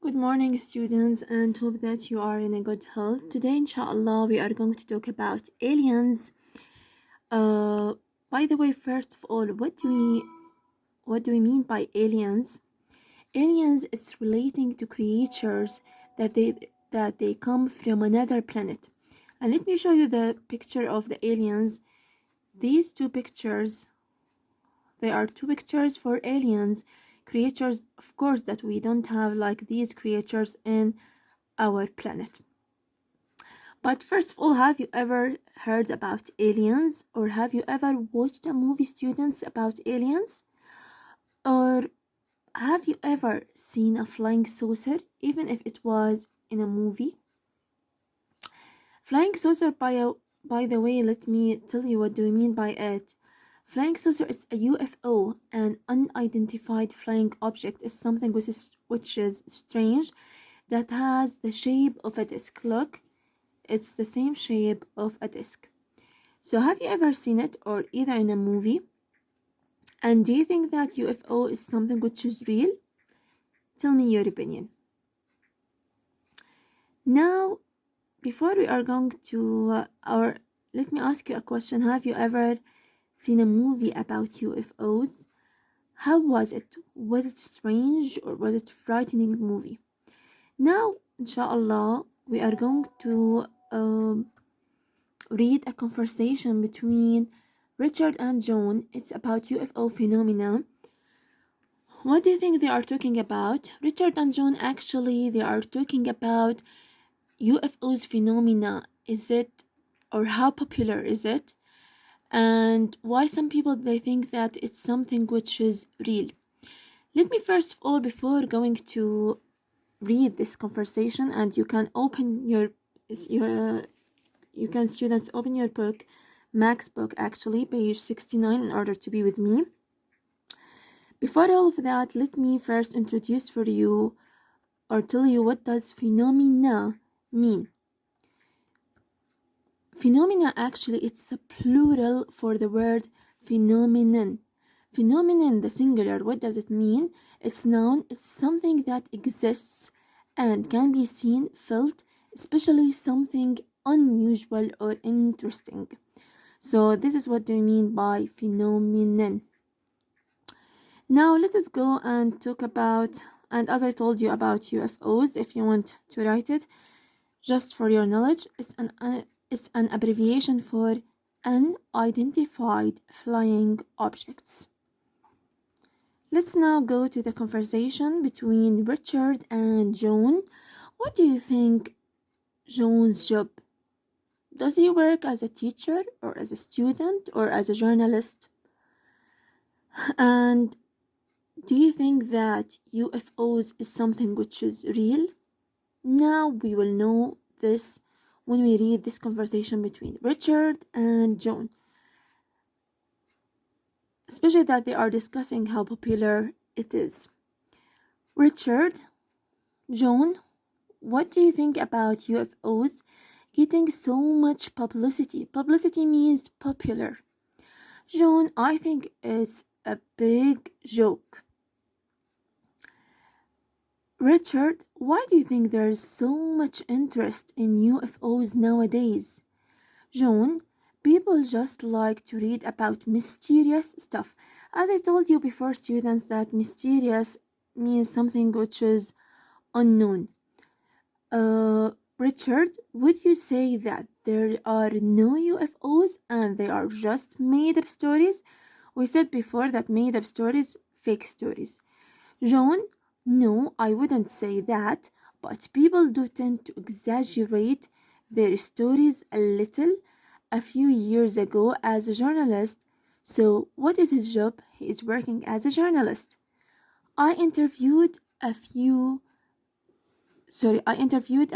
Good morning, students, and hope that you are in a good health. Today, inshallah, we are going to talk about aliens. Uh, by the way, first of all, what do we mean by aliens? Aliens is relating to creatures that they come from another planet. And let me show you the picture of the aliens. These two pictures, they are two pictures for aliens, creatures, of course, that we don't have like these creatures in our planet. But first of all, have you ever heard about aliens, or have you ever watched a movie, students, about aliens? Or have you ever seen a flying saucer, even if it was in a movie? Flying saucer, by the way, let me tell you what do we mean by it. Flying saucer is a UFO, an unidentified flying object, is something which is strange, that has the shape of a disc. Look, it's the same shape of a disc. So have you ever seen it, or either in a movie? And do you think that UFO is something which is real? Tell me your opinion. Now, before we are going to let me ask you a question. Have you ever seen a movie about UFOs? How was it? Was it strange or was it a frightening movie? Now, inshallah, we are going to read a conversation between Richard and John. It's about UFO phenomena. What do you think they are talking about? Richard and John, actually, they are talking about UFOs phenomena. Is it, or how popular is it? And why some people, they think that it's something which is real. Let me first of all, before going to read this conversation, and you can open you can, students, open your book, Mac's book, actually, page 69, in order to be with me. Before all of that, let me first introduce for you, or tell you, what does phenomena mean. Phenomena, actually, it's the plural for the word phenomenon. Phenomenon, the singular, what does it mean? It's noun. It's something that exists and can be seen, felt, especially something unusual or interesting. So this is what do you mean by phenomenon. Now let us go and talk about, and as I told you about UFOs, if you want to write it, just for your knowledge, it's an abbreviation for unidentified flying objects. Let's now go to the conversation between Richard and John. What do you think John's job? Does he work as a teacher, or as a student, or as a journalist? And do you think that UFOs is something which is real? Now we will know this when we read this conversation between Richard and John, especially that they are discussing how popular it is. Richard, John, what do you think about UFOs getting so much publicity? Publicity means popular. John, I think it's a big joke. Richard, why do you think there's so much interest in UFOs nowadays? John, people just like to read about mysterious stuff. As I told you before, students, that mysterious means something which is unknown. Richard, would you say that there are no UFOs and they are just made up stories? We said before that made up stories, fake stories. John, no, I wouldn't say that, but people do tend to exaggerate their stories a little. A few years ago as a journalist. So what is his job? He is working as a journalist. I interviewed a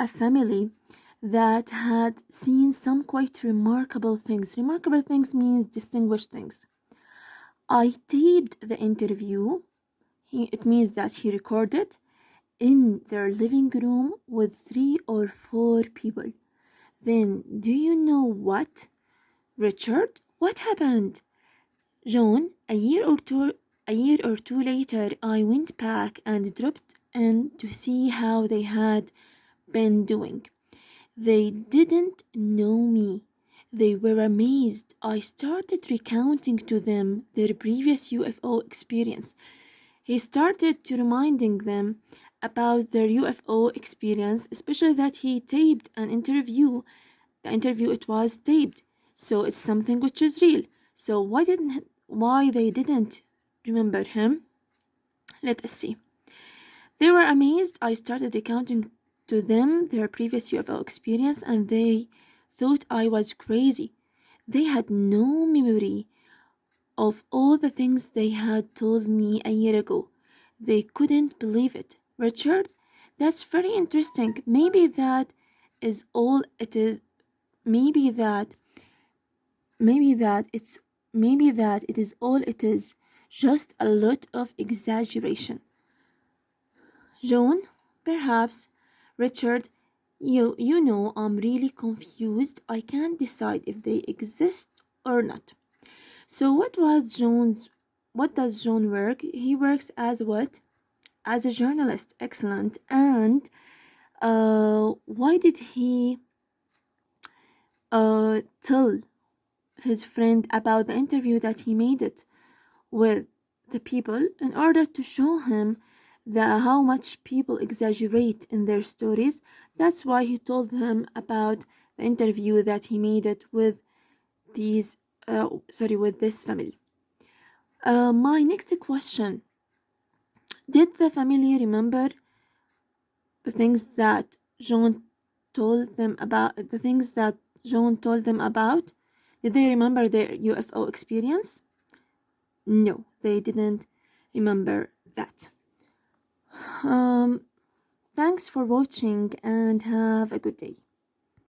family that had seen some quite remarkable things. Remarkable things means distinguished things. I taped the interview. It means that he recorded in their living room with 3 or 4 people. Then, do you know what? Richard, what happened? John, a year or two later, I went back and dropped in to see how they had been doing. They didn't know me. They were amazed. I started recounting to them their previous UFO experience. He started to reminding them about their UFO experience, especially that he taped an interview. The interview it was taped, so it's something which is real. So why they didn't remember him? Let us see. They were amazed. I started recounting to them their previous UFO experience, and they thought I was crazy. They had no memory of all the things they had told me a year ago. They couldn't believe it. Richard, that's very interesting. Maybe that is all it is. Maybe that maybe that it is all it is. Just a lot of exaggeration. Joan, perhaps. Richard, you know I'm really confused. I can't decide if they exist or not. So what does John work? He works as what? As a journalist. Excellent. And why did he tell his friend about the interview that he made it with the people? In order to show him how much people exaggerate in their stories. That's why he told him about the interview that he made it with with this family. My next question: did the family remember the things that John told them about? The things that John told them about? Did they remember their UFO experience? No, they didn't remember that. Thanks for watching and have a good day.